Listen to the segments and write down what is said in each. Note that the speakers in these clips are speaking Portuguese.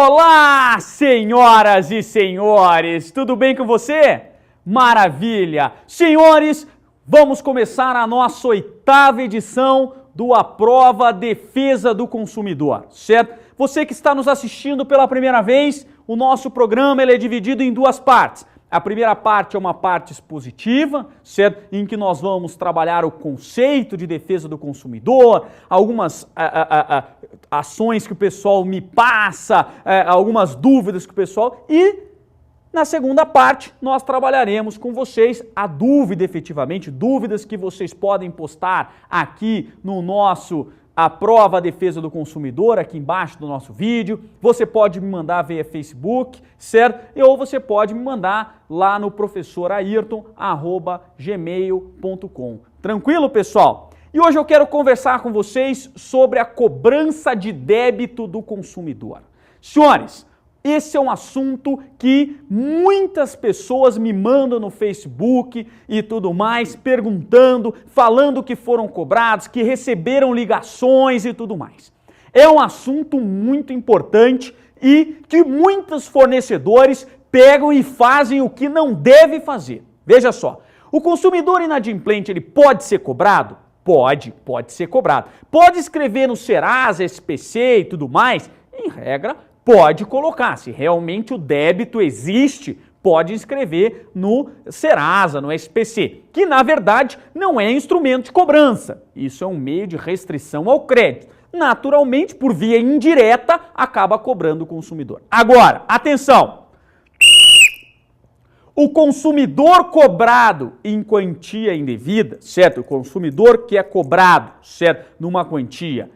Olá, senhoras e senhores, tudo bem com você? Maravilha! Senhores, vamos começar a nossa 8ª edição do Aprova Defesa do Consumidor, certo? Você que está nos assistindo pela primeira vez, o nosso programa ele é dividido em 2 partes. A primeira parte é uma parte expositiva, certo? Em que nós vamos trabalhar o conceito de defesa do consumidor, algumas ações que o pessoal me passa, algumas dúvidas que o pessoal... E na segunda parte nós trabalharemos com vocês a dúvida efetivamente, dúvidas que vocês podem postar aqui no nosso... Aprova a Defesa do Consumidor, aqui embaixo do nosso vídeo. Você pode me mandar via Facebook, certo? Ou você pode me mandar lá no professorayrton@gmail.com. Tranquilo, pessoal? E hoje eu quero conversar com vocês sobre a cobrança de débito do consumidor. Senhores, esse é um assunto que muitas pessoas me mandam no Facebook e tudo mais, perguntando, falando que foram cobrados, que receberam ligações e tudo mais. É um assunto muito importante e que muitos fornecedores pegam e fazem o que não deve fazer. Veja só, o consumidor inadimplente ele pode ser cobrado? Pode ser cobrado. Pode escrever no Serasa, SPC e tudo mais? Em regra, pode colocar, se realmente o débito existe, pode escrever no Serasa, no SPC, que na verdade não é instrumento de cobrança. Isso é um meio de restrição ao crédito. Naturalmente, por via indireta, acaba cobrando o consumidor. Agora, atenção! O consumidor cobrado em quantia indevida, certo? O consumidor que é cobrado, certo? Numa quantia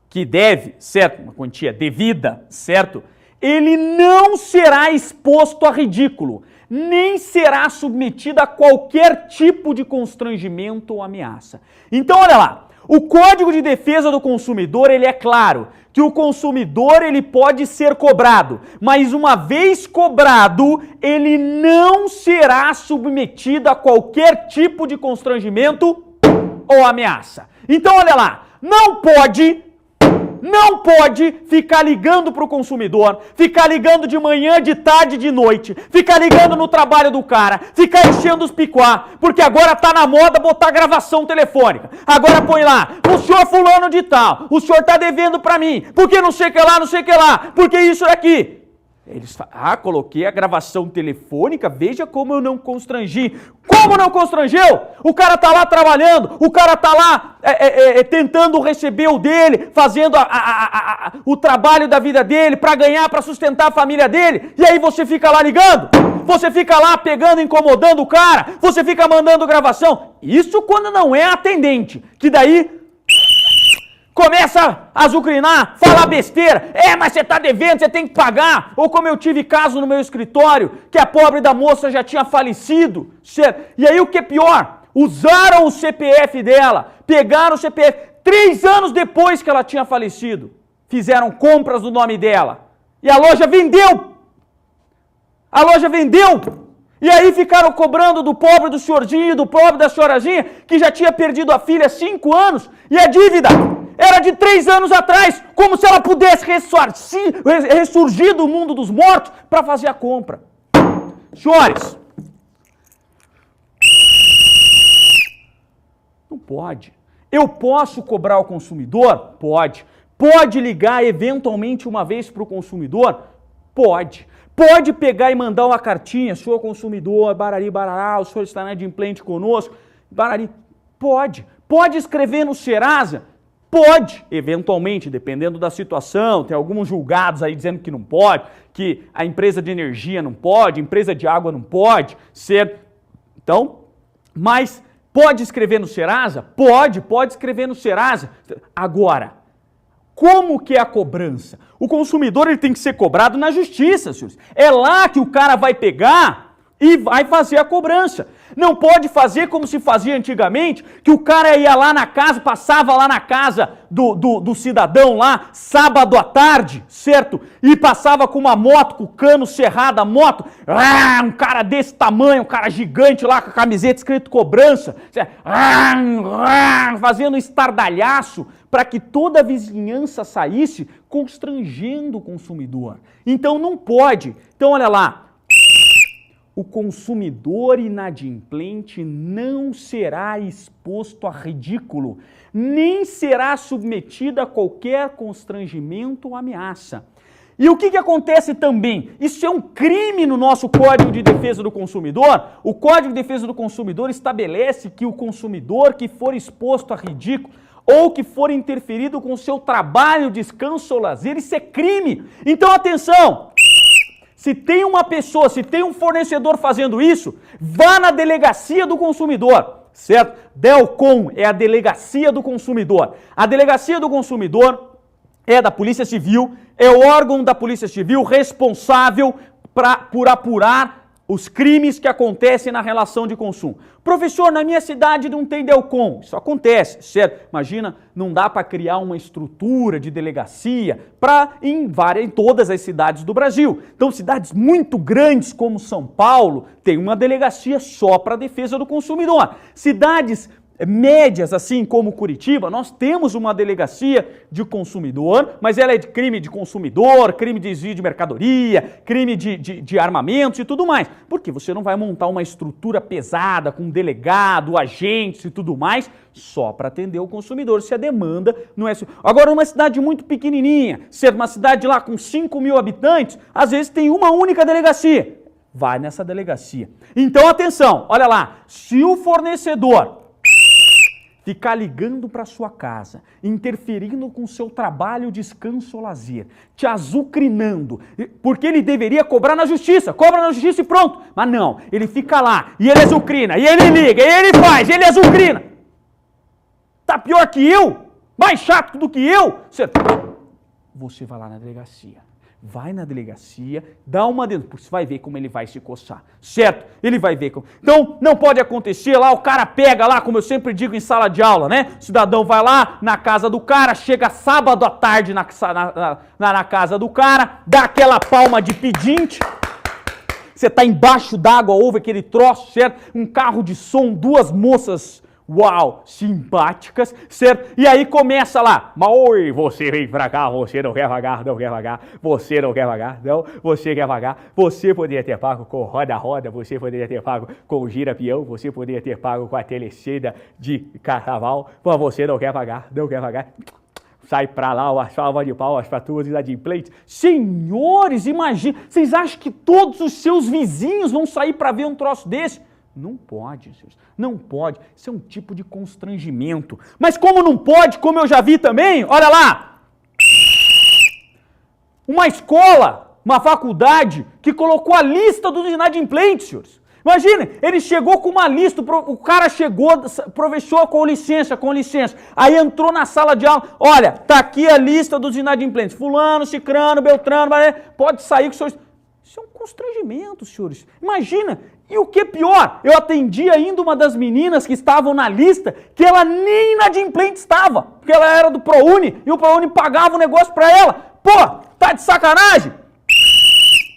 que deve, certo? Uma quantia devida, certo? Ele não será exposto a ridículo, nem será submetido a qualquer tipo de constrangimento ou ameaça. Então, olha lá, o Código de Defesa do Consumidor, ele é claro que o consumidor ele pode ser cobrado, mas uma vez cobrado, ele não será submetido a qualquer tipo de constrangimento ou ameaça. Então, olha lá, não pode ficar ligando para o consumidor, ficar ligando de manhã, de tarde, de noite, ficar ligando no trabalho do cara, ficar enchendo os picuá, porque agora tá na moda botar gravação telefônica. Agora põe lá, o senhor fulano de tal, o senhor tá devendo para mim, porque não sei o que lá, porque isso aqui. Eles falam, coloquei a gravação telefônica, veja como eu não constrangi. Como não constrangeu? O cara tá lá trabalhando, o cara tá lá tentando receber o dele, fazendo o trabalho da vida dele para ganhar, para sustentar a família dele, e aí você fica lá ligando? Você fica lá pegando, incomodando o cara, você fica mandando gravação. Isso quando não é atendente, que daí... começa a azucrinar, falar besteira. Mas você tá devendo, você tem que pagar. Ou como eu tive caso no meu escritório, que a pobre da moça já tinha falecido. E aí o que é pior? Usaram o CPF dela, pegaram o CPF 3 anos depois que ela tinha falecido. Fizeram compras no nome dela. E a loja vendeu. E aí ficaram cobrando do pobre do senhorzinho, do pobre da senhorazinha, que já tinha perdido a filha há 5 anos. E a dívida era de 3 anos atrás, como se ela pudesse ressurgir do mundo dos mortos para fazer a compra. Senhores, não pode. Eu posso cobrar o consumidor? Pode. Pode ligar eventualmente uma vez para o consumidor? Pode. Pode pegar e mandar uma cartinha, senhor consumidor, barari, barará, o senhor está inadimplente conosco, barari. Pode. Pode escrever no Serasa? Pode, eventualmente, dependendo da situação, tem alguns julgados aí dizendo que não pode, que a empresa de energia não pode, a empresa de água não pode, certo? Então, mas pode escrever no Serasa? Pode escrever no Serasa. Agora, como que é a cobrança? O consumidor ele tem que ser cobrado na justiça, senhores. É lá que o cara vai pegar e vai fazer a cobrança. Não pode fazer como se fazia antigamente, que o cara ia lá na casa, passava lá na casa do cidadão lá, sábado à tarde, certo? E passava com uma moto, com o cano cerrado, a moto, um cara desse tamanho, um cara gigante lá, com a camiseta escrito cobrança, fazendo estardalhaço, para que toda a vizinhança saísse constrangendo o consumidor. Então não pode. Então olha lá, o consumidor inadimplente não será exposto a ridículo, nem será submetido a qualquer constrangimento ou ameaça. E o que acontece também? Isso é um crime no nosso Código de Defesa do Consumidor. O Código de Defesa do Consumidor estabelece que o consumidor que for exposto a ridículo ou que for interferido com o seu trabalho, descanso ou lazer, isso é crime. Então atenção! Se tem uma pessoa, se tem um fornecedor fazendo isso, vá na delegacia do consumidor, certo? DELCON é a delegacia do consumidor. A delegacia do consumidor é da Polícia Civil, é o órgão da Polícia Civil responsável por apurar os crimes que acontecem na relação de consumo. Professor, na minha cidade não tem DELCON. Isso acontece, certo? Imagina, não dá para criar uma estrutura de delegacia em todas as cidades do Brasil. Então, cidades muito grandes como São Paulo tem uma delegacia só para a defesa do consumidor. Cidades médias, assim como Curitiba, nós temos uma delegacia de consumidor, mas ela é de crime de consumidor, crime de desvio de mercadoria, crime de armamentos e tudo mais. Porque você não vai montar uma estrutura pesada com delegado, agentes e tudo mais, só para atender o consumidor, se a demanda não é... Agora, uma cidade muito pequenininha, ser uma cidade lá com 5 mil habitantes, às vezes tem uma única delegacia. Vai nessa delegacia. Então, atenção, olha lá, se o fornecedor ficar ligando para sua casa, interferindo com o seu trabalho, descanso ou lazer, te azucrinando, porque ele deveria cobrar na justiça, cobra na justiça e pronto. Mas não, ele fica lá, e ele azucrina, e ele liga, e ele faz, e ele azucrina. Tá pior que eu? Mais chato do que eu? Você vai lá na delegacia. Vai na delegacia, dá uma denúncia, porque você vai ver como ele vai se coçar, certo? Ele vai ver como... Então, não pode acontecer lá, o cara pega lá, como eu sempre digo em sala de aula, né? O cidadão vai lá na casa do cara, chega sábado à tarde na casa do cara, dá aquela palma de pedinte, você tá embaixo d'água, ouve aquele troço, certo? Um carro de som, duas moças... Uau, simpáticas, certo? E aí começa lá, mas oi, você vem pra cá, você não quer pagar, não quer pagar, você não quer pagar, não, você quer pagar, você poderia ter pago com roda-roda, você poderia ter pago com gira-peão, você poderia ter pago com a telecena de carnaval, mas você não quer pagar, não quer pagar. Sai pra lá uma salva de palmas para todos os inadimplentes. Senhores, imagina, vocês acham que todos os seus vizinhos vão sair para ver um troço desse? Não pode, senhores. Não pode. Isso é um tipo de constrangimento. Mas como não pode, como eu já vi também, olha lá. Uma escola, uma faculdade, que colocou a lista dos inadimplentes, senhores. Imagina, ele chegou com uma lista, o cara chegou, professor, com licença. Aí entrou na sala de aula, olha, tá aqui a lista dos inadimplentes. Fulano, Cicrano, Beltrano, pode sair com seus... Isso é um constrangimento, senhores. Imagina, e o que é pior, eu atendi ainda uma das meninas que estavam na lista, que ela nem inadimplente estava, porque ela era do ProUni, e o ProUni pagava o negócio para ela. Pô, tá de sacanagem?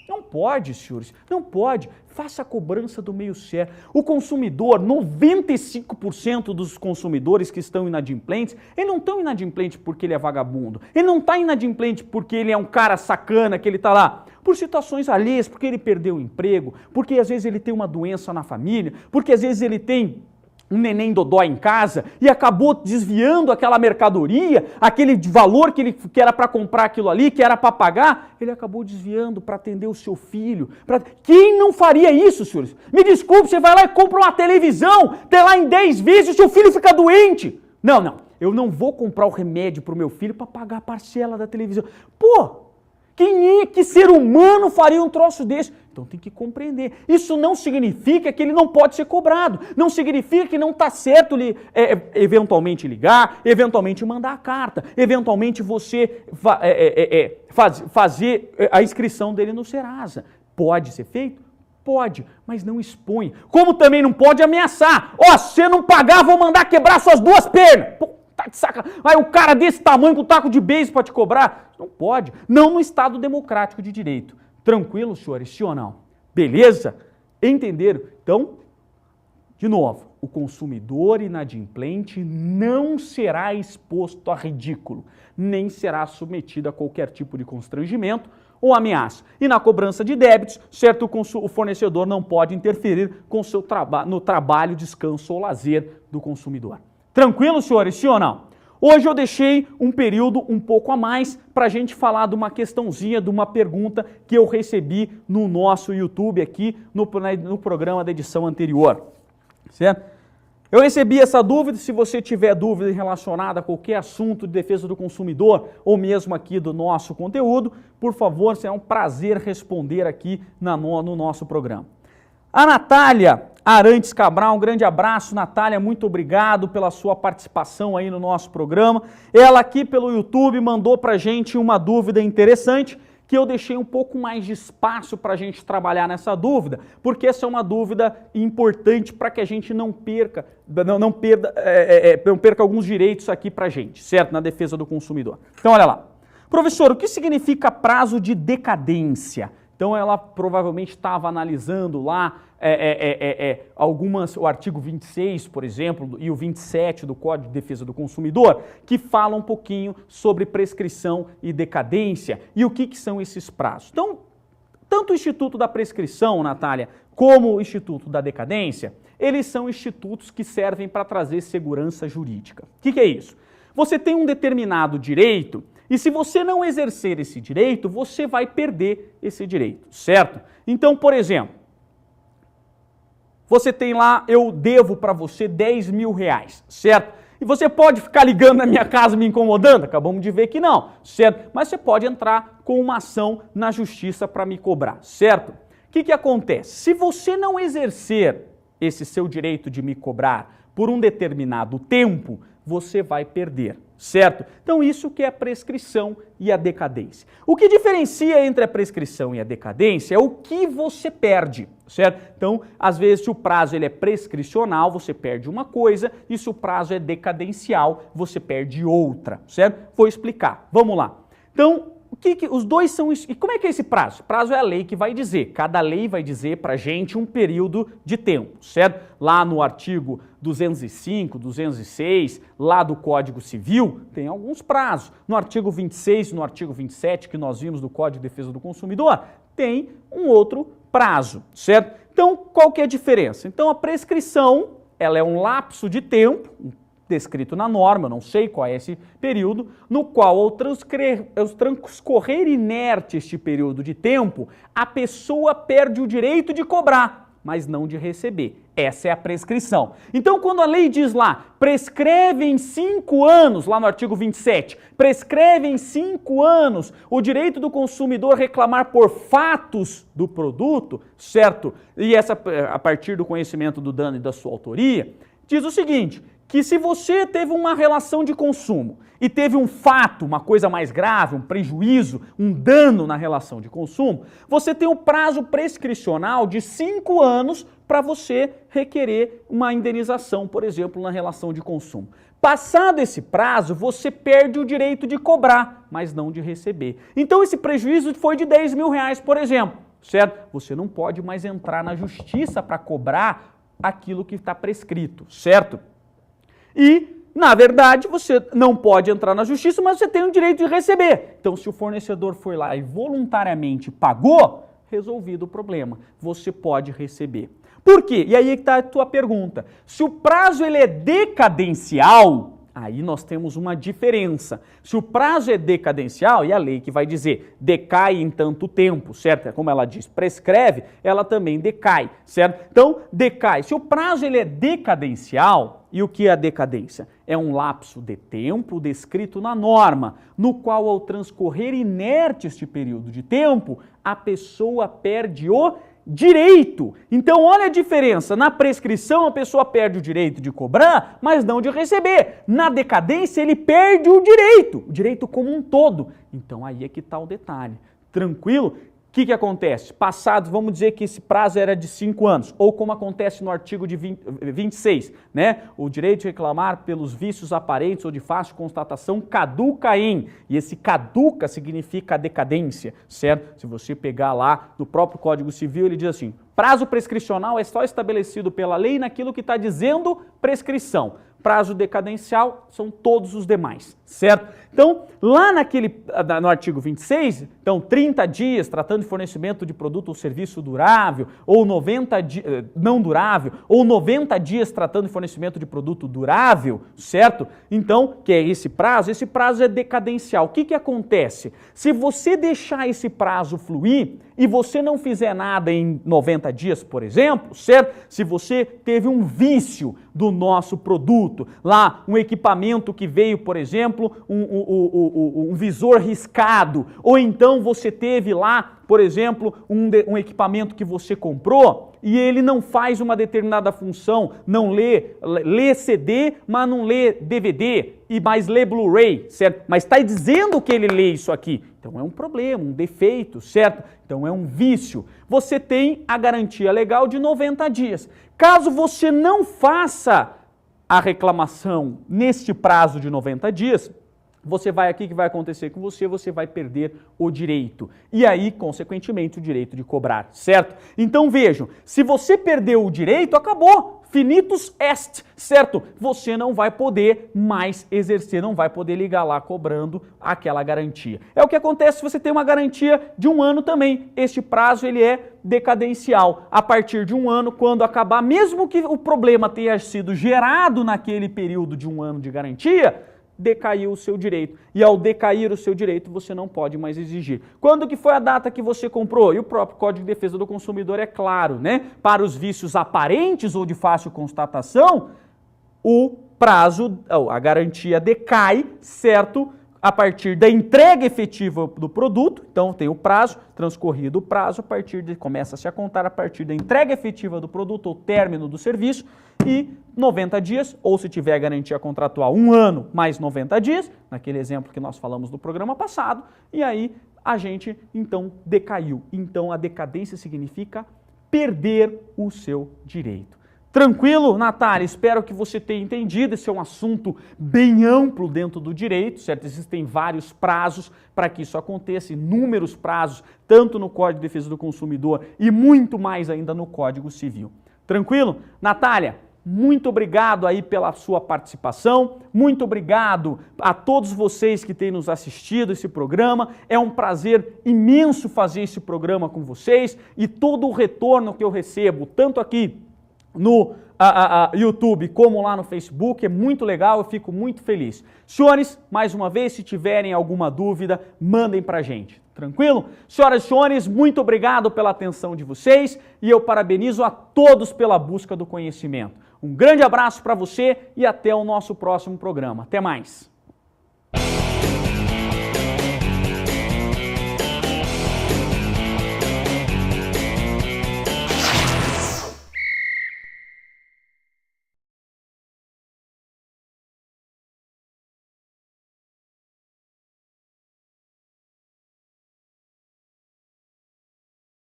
Não pode, senhores, não pode. Faça a cobrança do meio certo. O consumidor, 95% dos consumidores que estão inadimplentes, ele não está inadimplente porque ele é vagabundo. Ele não está inadimplente porque ele é um cara sacana, que ele está lá por situações alheias, porque ele perdeu o emprego, porque às vezes ele tem uma doença na família, porque às vezes ele tem um neném dodó em casa e acabou desviando aquela mercadoria, aquele valor que era para comprar aquilo ali, que era para pagar, ele acabou desviando para atender o seu filho. Quem não faria isso, senhores? Me desculpe, você vai lá e compra uma televisão, tem lá em 10 vezes e o seu filho fica doente. Não, eu não vou comprar o remédio para o meu filho para pagar a parcela da televisão. Pô, que ser humano faria um troço desse? Então tem que compreender. Isso não significa que ele não pode ser cobrado. Não significa que não está certo eventualmente ligar, eventualmente mandar a carta, eventualmente você fazer a inscrição dele no Serasa. Pode ser feito? Pode, mas não expõe. Como também não pode ameaçar. Ó, se você não pagar, vou mandar quebrar suas duas pernas. Pô, tá de saca. Aí o cara desse tamanho com taco de beisebol pode te cobrar. Não pode. Não no Estado democrático de direito. Tranquilo, senhores? Sim ou não? Beleza? Entenderam? Então, de novo, o consumidor inadimplente não será exposto a ridículo, nem será submetido a qualquer tipo de constrangimento ou ameaça. E na cobrança de débitos, certo, o fornecedor não pode interferir com seu no trabalho, descanso ou lazer do consumidor. Tranquilo, senhores? Sim ou não? Hoje eu deixei um período um pouco a mais para a gente falar de uma questãozinha, de uma pergunta que eu recebi no nosso YouTube aqui, no programa da edição anterior. Certo? Eu recebi essa dúvida. Se você tiver dúvida relacionada a qualquer assunto de defesa do consumidor ou mesmo aqui do nosso conteúdo, por favor, será um prazer responder aqui no nosso programa. A Natália Arantes Cabral, um grande abraço, Natália, muito obrigado pela sua participação aí no nosso programa. Ela aqui pelo YouTube mandou pra gente uma dúvida interessante, que eu deixei um pouco mais de espaço para a gente trabalhar nessa dúvida, porque essa é uma dúvida importante para que a gente não perca alguns direitos aqui para a gente, certo? Na defesa do consumidor. Então, olha lá. Professor, o que significa prazo de decadência? Então, ela provavelmente estava analisando lá o artigo 26, por exemplo, e o 27 do Código de Defesa do Consumidor, que fala um pouquinho sobre prescrição e decadência e o que são esses prazos. Então, tanto o Instituto da Prescrição, Natália, como o Instituto da Decadência, eles são institutos que servem para trazer segurança jurídica. O que é isso? Você tem um determinado direito e se você não exercer esse direito, você vai perder esse direito, certo? Então, por exemplo, você tem lá, eu devo para você 10 mil reais, certo? E você pode ficar ligando na minha casa me incomodando? Acabamos de ver que não, certo? Mas você pode entrar com uma ação na justiça para me cobrar, certo? O que acontece? Se você não exercer esse seu direito de me cobrar por um determinado tempo, você vai perder, certo? Então isso que é a prescrição e a decadência. O que diferencia entre a prescrição e a decadência é o que você perde, certo? Então, às vezes, se o prazo ele é prescricional, você perde uma coisa, e se o prazo é decadencial, você perde outra, certo? Vou explicar. Vamos lá. Então, os dois são... E como é que é esse prazo? Prazo é a lei que vai dizer. Cada lei vai dizer pra gente um período de tempo, certo? Lá no artigo 205, 206, lá do Código Civil, tem alguns prazos. No artigo 26, no artigo 27, que nós vimos do Código de Defesa do Consumidor, tem um outro prazo, certo? Então, qual que é a diferença? Então, a prescrição, ela é um lapso de tempo, descrito na norma, eu não sei qual é esse período, no qual ao transcorrer inerte este período de tempo, a pessoa perde o direito de cobrar, mas não de receber. Essa é a prescrição. Então, quando a lei diz lá, prescreve em 5 anos, lá no artigo 27, prescreve em 5 anos o direito do consumidor reclamar por fatos do produto, certo? E essa a partir do conhecimento do dano e da sua autoria, diz o seguinte, que se você teve uma relação de consumo e teve um fato, uma coisa mais grave, um prejuízo, um dano na relação de consumo, você tem um prazo prescricional de 5 anos para você requerer uma indenização, por exemplo, na relação de consumo. Passado esse prazo, você perde o direito de cobrar, mas não de receber. Então esse prejuízo foi de 10 mil reais, por exemplo, certo? Você não pode mais entrar na justiça para cobrar aquilo que está prescrito, certo? E, na verdade, você não pode entrar na justiça, mas você tem o direito de receber. Então, se o fornecedor foi lá e voluntariamente pagou, resolvido o problema, você pode receber. Por quê? E aí está a tua pergunta. Se o prazo ele é decadencial, aí nós temos uma diferença. Se o prazo é decadencial, e a lei que vai dizer decai em tanto tempo, certo? Como ela diz, prescreve, ela também decai, certo? Então, decai. Se o prazo ele é decadencial, e o que é a decadência? É um lapso de tempo descrito na norma, no qual ao transcorrer inerte este período de tempo, a pessoa perde o direito. Então, olha a diferença. Na prescrição, a pessoa perde o direito de cobrar, mas não de receber. Na decadência, ele perde o direito como um todo. Então, aí é que está o detalhe. Tranquilo? O que acontece? Passado, vamos dizer que esse prazo era de 5 anos, ou como acontece no artigo de 26, né? O direito de reclamar pelos vícios aparentes ou de fácil constatação caduca em, e esse caduca significa decadência, certo? Se você pegar lá no próprio Código Civil, ele diz assim, prazo prescricional é só estabelecido pela lei naquilo que está dizendo prescrição. Prazo decadencial são todos os demais, certo? Então, lá no artigo 26, então 30 dias tratando de fornecimento de produto ou serviço durável, ou 90 dias, não durável, ou 90 dias tratando de fornecimento de produto durável, certo? Então, que é esse prazo é decadencial. O que acontece? Se você deixar esse prazo fluir e você não fizer nada em 90 dias, por exemplo, certo? Se você teve um vício do nosso produto, lá um equipamento que veio, por exemplo, um visor riscado, ou então você teve lá, por exemplo, um equipamento que você comprou e ele não faz uma determinada função, não lê CD, mas não lê DVD, mas lê Blu-ray, certo? Mas está dizendo que ele lê isso aqui. Então é um problema, um defeito, certo? Então é um vício. Você tem a garantia legal de 90 dias. Caso você não faça a reclamação neste prazo de 90 dias, você vai aqui, o que vai acontecer com você? Você vai perder o direito. E aí, consequentemente, o direito de cobrar, certo? Então vejam, se você perdeu o direito, acabou. Finitus est, certo? Você não vai poder mais exercer, não vai poder ligar lá cobrando aquela garantia. É o que acontece se você tem uma garantia de 1 ano também. Este prazo ele é decadencial. A partir de 1 ano, quando acabar, mesmo que o problema tenha sido gerado naquele período de 1 ano de garantia, decaiu o seu direito. E ao decair o seu direito, você não pode mais exigir. Quando que foi a data que você comprou? E o próprio Código de Defesa do Consumidor é claro, né? Para os vícios aparentes ou de fácil constatação, o prazo, a garantia decai, certo? A partir da entrega efetiva do produto, então tem o prazo, transcorrido o prazo, começa-se a contar a partir da entrega efetiva do produto ou término do serviço e 90 dias, ou se tiver garantia contratual, 1 ano mais 90 dias, naquele exemplo que nós falamos do programa passado, e aí a gente então decaiu. Então a decadência significa perder o seu direito. Tranquilo, Natália? Espero que você tenha entendido. Esse é um assunto bem amplo dentro do direito, certo? Existem vários prazos para que isso aconteça, inúmeros prazos, tanto no Código de Defesa do Consumidor e muito mais ainda no Código Civil. Tranquilo? Natália, muito obrigado aí pela sua participação, muito obrigado a todos vocês que têm nos assistido esse programa. É um prazer imenso fazer esse programa com vocês e todo o retorno que eu recebo, tanto aqui no YouTube como lá no Facebook, é muito legal, eu fico muito feliz. Senhores, mais uma vez, se tiverem alguma dúvida, mandem pra gente, tranquilo? Senhoras e senhores, muito obrigado pela atenção de vocês e eu parabenizo a todos pela busca do conhecimento. Um grande abraço para você e até o nosso próximo programa. Até mais!